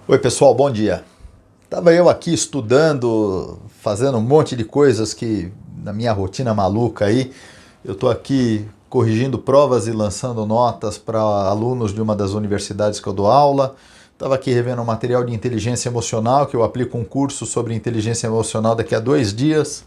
Oi pessoal, bom dia. Tava eu aqui estudando, fazendo um monte de coisas que na minha rotina maluca aí, eu tô aqui corrigindo provas e lançando notas para alunos de uma das universidades que eu dou aula. Tava aqui revendo um material de inteligência emocional, que eu aplico um curso sobre inteligência emocional daqui a 2 dias,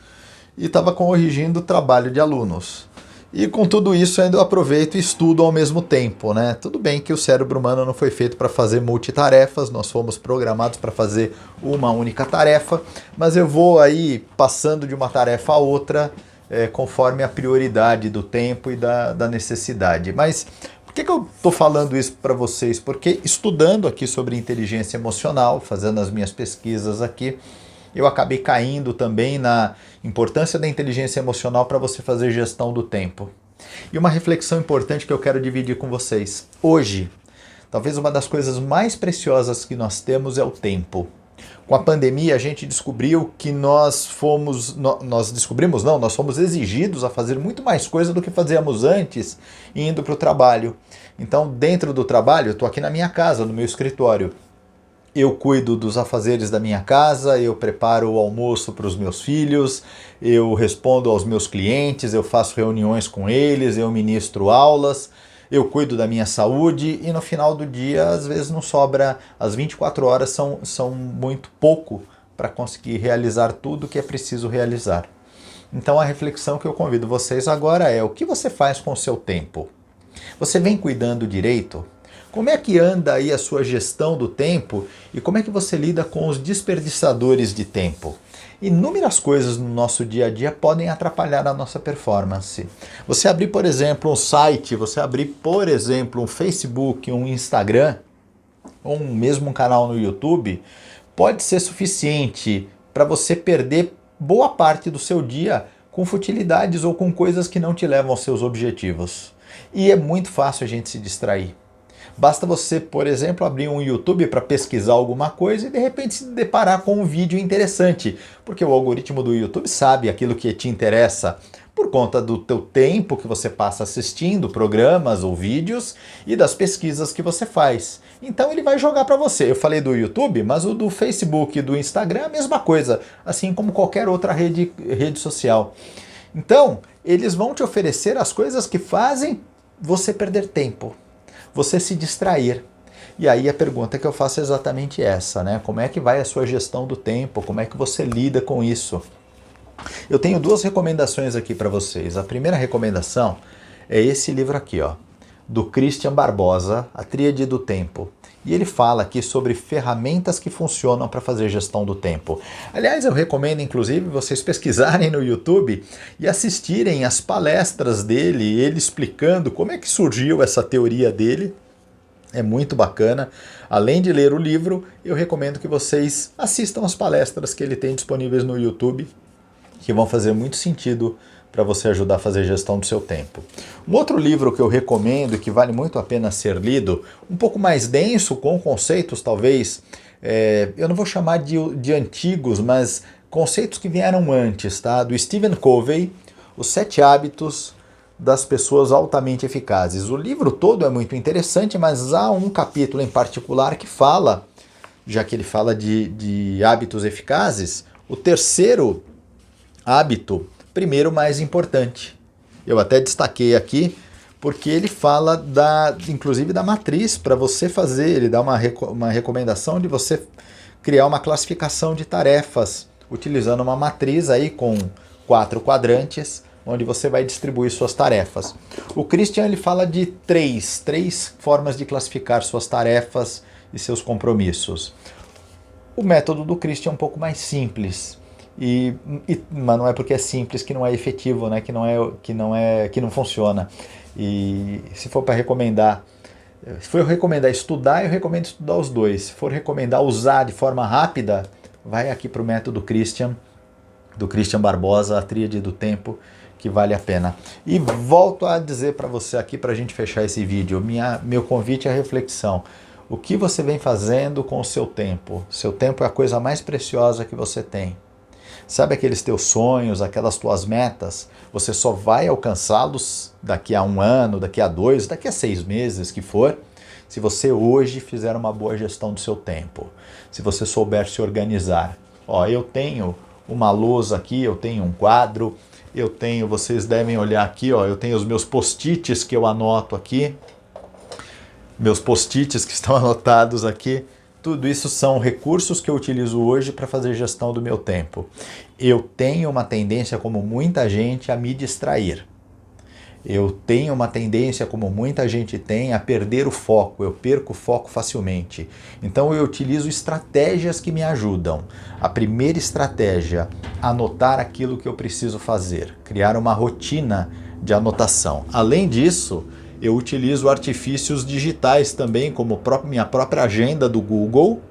e estava corrigindo o trabalho de alunos. E com tudo isso ainda eu aproveito e estudo ao mesmo tempo, né? Tudo bem que o cérebro humano não foi feito para fazer multitarefas, nós fomos programados para fazer uma única tarefa, mas eu vou aí passando de uma tarefa a outra conforme a prioridade do tempo e da necessidade. Mas por que eu estou falando isso para vocês? Porque estudando aqui sobre inteligência emocional, fazendo as minhas pesquisas aqui, eu acabei caindo também na importância da inteligência emocional para você fazer gestão do tempo. E uma reflexão importante que eu quero dividir com vocês. Hoje, talvez uma das coisas mais preciosas que nós temos é o tempo. Com a pandemia, a gente descobriu que nós fomos exigidos a fazer muito mais coisa do que fazíamos antes indo para o trabalho. Então, dentro do trabalho, eu estou aqui na minha casa, no meu escritório. Eu cuido dos afazeres da minha casa, eu preparo o almoço para os meus filhos, eu respondo aos meus clientes, eu faço reuniões com eles, eu ministro aulas, eu cuido da minha saúde e no final do dia, às vezes não sobra, as 24 horas são muito pouco para conseguir realizar tudo que é preciso realizar. Então a reflexão que eu convido vocês agora é: o que você faz com o seu tempo? Você vem cuidando direito? Como é que anda aí a sua gestão do tempo e como é que você lida com os desperdiçadores de tempo? Inúmeras coisas no nosso dia a dia podem atrapalhar a nossa performance. Você abrir, por exemplo, um site, você abrir, por exemplo, um Facebook, um Instagram, ou mesmo um canal no YouTube, pode ser suficiente para você perder boa parte do seu dia com futilidades ou com coisas que não te levam aos seus objetivos. E é muito fácil a gente se distrair. Basta você, por exemplo, abrir um YouTube para pesquisar alguma coisa e de repente se deparar com um vídeo interessante, porque o algoritmo do YouTube sabe aquilo que te interessa por conta do teu tempo que você passa assistindo programas ou vídeos e das pesquisas que você faz. Então ele vai jogar para você. Eu falei do YouTube, mas o do Facebook e do Instagram é a mesma coisa, assim como qualquer outra rede social. Então, eles vão te oferecer as coisas que fazem você perder tempo, você se distrair. E aí a pergunta que eu faço é exatamente essa, né? Como é que vai a sua gestão do tempo? Como é que você lida com isso? Eu tenho duas recomendações aqui para vocês. A primeira recomendação é esse livro aqui, ó, do Christian Barbosa, A Tríade do Tempo. E ele fala aqui sobre ferramentas que funcionam para fazer gestão do tempo. Aliás, eu recomendo inclusive vocês pesquisarem no YouTube e assistirem as palestras dele, ele explicando como é que surgiu essa teoria dele. É muito bacana. Além de ler o livro, eu recomendo que vocês assistam as palestras que ele tem disponíveis no YouTube, que vão fazer muito sentido para você ajudar a fazer gestão do seu tempo. Um outro livro que eu recomendo e que vale muito a pena ser lido, um pouco mais denso, com conceitos talvez, eu não vou chamar de antigos, mas conceitos que vieram antes, tá? Do Stephen Covey, Os 7 Hábitos das Pessoas Altamente Eficazes. O livro todo é muito interessante, mas há um capítulo em particular que fala, já que ele fala de hábitos eficazes, o terceiro hábito, primeiro mais importante. Eu até destaquei aqui porque ele fala inclusive da matriz para você fazer, ele dá uma recomendação de você criar uma classificação de tarefas utilizando uma matriz aí com 4 quadrantes, onde você vai distribuir suas tarefas. O Christian ele fala de três formas de classificar suas tarefas e seus compromissos. O método do Christian é um pouco mais simples. Mas não é porque é simples que não é efetivo, né? Que não funciona. E se for para recomendar, se for recomendar estudar, eu recomendo estudar os dois. Se for recomendar usar de forma rápida, vai aqui para o método Christian, do Christian Barbosa, A Tríade do Tempo, que vale a pena. E volto a dizer para você aqui, para a gente fechar esse vídeo, meu convite à reflexão. O que você vem fazendo com o seu tempo? Seu tempo é a coisa mais preciosa que você tem. Sabe aqueles teus sonhos, aquelas tuas metas? Você só vai alcançá-los daqui a 1 ano, daqui a 2, daqui a 6 meses que for, se você hoje fizer uma boa gestão do seu tempo, se você souber se organizar. Ó, eu tenho uma lousa aqui, eu tenho um quadro, vocês devem olhar aqui, ó, eu tenho os meus post-its que eu anoto aqui, meus post-its que estão anotados aqui. Tudo isso são recursos que eu utilizo hoje para fazer gestão do meu tempo. Eu tenho uma tendência, como muita gente, a me distrair. Eu tenho uma tendência, como muita gente tem, a perder o foco. Eu perco o foco facilmente. Então eu utilizo estratégias que me ajudam. A primeira estratégia, anotar aquilo que eu preciso fazer. Criar uma rotina de anotação. Além disso, eu utilizo artifícios digitais também, como minha própria agenda do Google.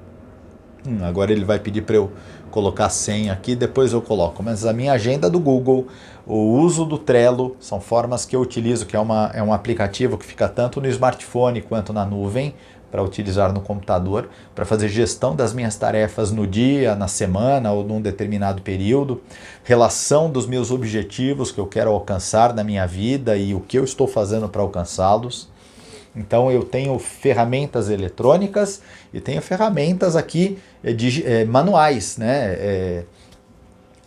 Agora ele vai pedir para eu colocar a senha aqui, depois eu coloco. Mas a minha agenda do Google, o uso do Trello, são formas que eu utilizo, que é um aplicativo que fica tanto no smartphone quanto na nuvem, para utilizar no computador, para fazer gestão das minhas tarefas no dia, na semana ou num determinado período, relação dos meus objetivos que eu quero alcançar na minha vida e o que eu estou fazendo para alcançá-los. Então eu tenho ferramentas eletrônicas e tenho ferramentas aqui manuais, né?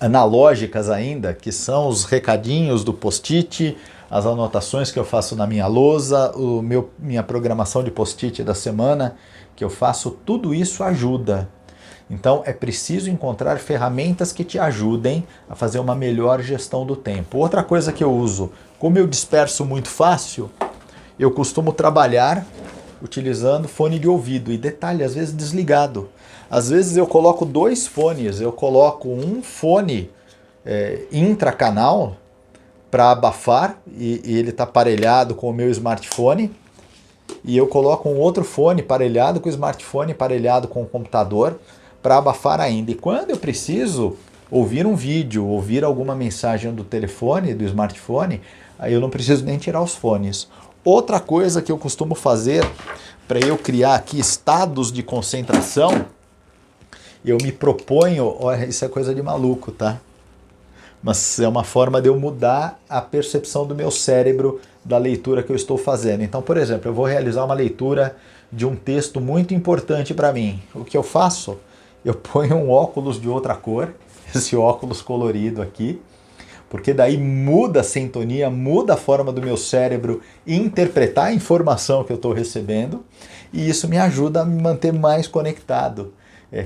Analógicas ainda, que são os recadinhos do post-it, as anotações que eu faço na minha lousa, minha programação de post-it da semana que eu faço, tudo isso ajuda. Então é preciso encontrar ferramentas que te ajudem a fazer uma melhor gestão do tempo. Outra coisa que eu uso, como eu disperso muito fácil, eu costumo trabalhar utilizando fone de ouvido e detalhe, às vezes desligado. Às vezes eu coloco 2 fones, eu coloco um fone intracanal para abafar e ele está parelhado com o meu smartphone e eu coloco um outro fone parelhado com o smartphone, parelhado com o computador para abafar ainda. E quando eu preciso ouvir um vídeo, ouvir alguma mensagem do telefone, do smartphone, aí eu não preciso nem tirar os fones. Outra coisa que eu costumo fazer para eu criar aqui estados de concentração, eu me proponho, olha, isso é coisa de maluco, tá? Mas é uma forma de eu mudar a percepção do meu cérebro da leitura que eu estou fazendo. Então, por exemplo, eu vou realizar uma leitura de um texto muito importante para mim. O que eu faço? Eu ponho um óculos de outra cor, esse óculos colorido aqui, porque daí muda a sintonia, muda a forma do meu cérebro interpretar a informação que eu estou recebendo e isso me ajuda a me manter mais conectado.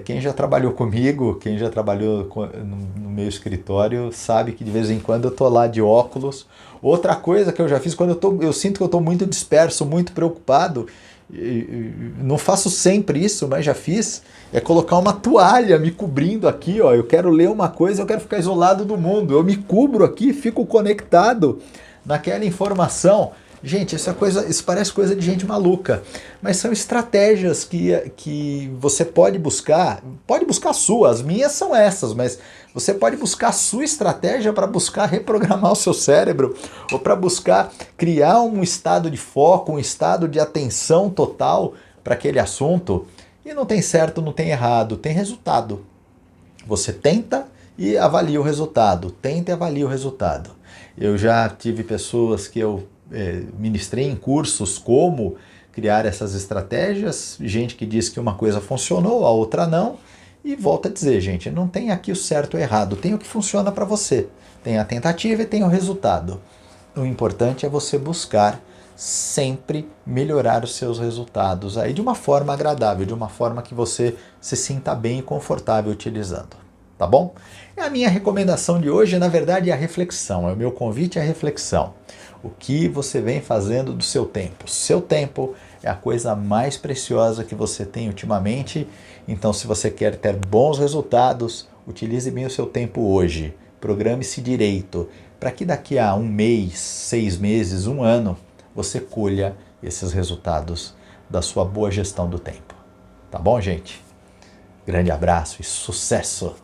Quem já trabalhou comigo, quem já trabalhou no meu escritório, sabe que de vez em quando eu estou lá de óculos. Outra coisa que eu já fiz, quando eu sinto que eu estou muito disperso, muito preocupado, não faço sempre isso, mas já fiz, é colocar uma toalha me cobrindo aqui, ó. Eu quero ler uma coisa, eu quero ficar isolado do mundo, eu me cubro aqui, fico conectado naquela informação. Gente, isso parece coisa de gente maluca, mas são estratégias que você pode buscar a sua, as minhas são essas, mas você pode buscar a sua estratégia para buscar reprogramar o seu cérebro ou para buscar criar um estado de foco, um estado de atenção total para aquele assunto. E não tem certo, não tem errado, tem resultado. Você tenta e avalia o resultado, tenta e avalia o resultado. Eu já tive pessoas que eu ministrei em cursos como criar essas estratégias, gente que diz que uma coisa funcionou, a outra não, e volto a dizer, gente, não tem aqui o certo ou errado, tem o que funciona para você, tem a tentativa e tem o resultado. O importante é você buscar sempre melhorar os seus resultados aí de uma forma agradável, de uma forma que você se sinta bem e confortável utilizando, tá bom? A minha recomendação de hoje, na verdade, é a reflexão, é o meu convite à reflexão. O que você vem fazendo do seu tempo? Seu tempo é a coisa mais preciosa que você tem ultimamente, então se você quer ter bons resultados, utilize bem o seu tempo hoje, programe-se direito, para que daqui a 1 mês, 6 meses, 1 ano, você colha esses resultados da sua boa gestão do tempo. Tá bom, gente? Grande abraço e sucesso!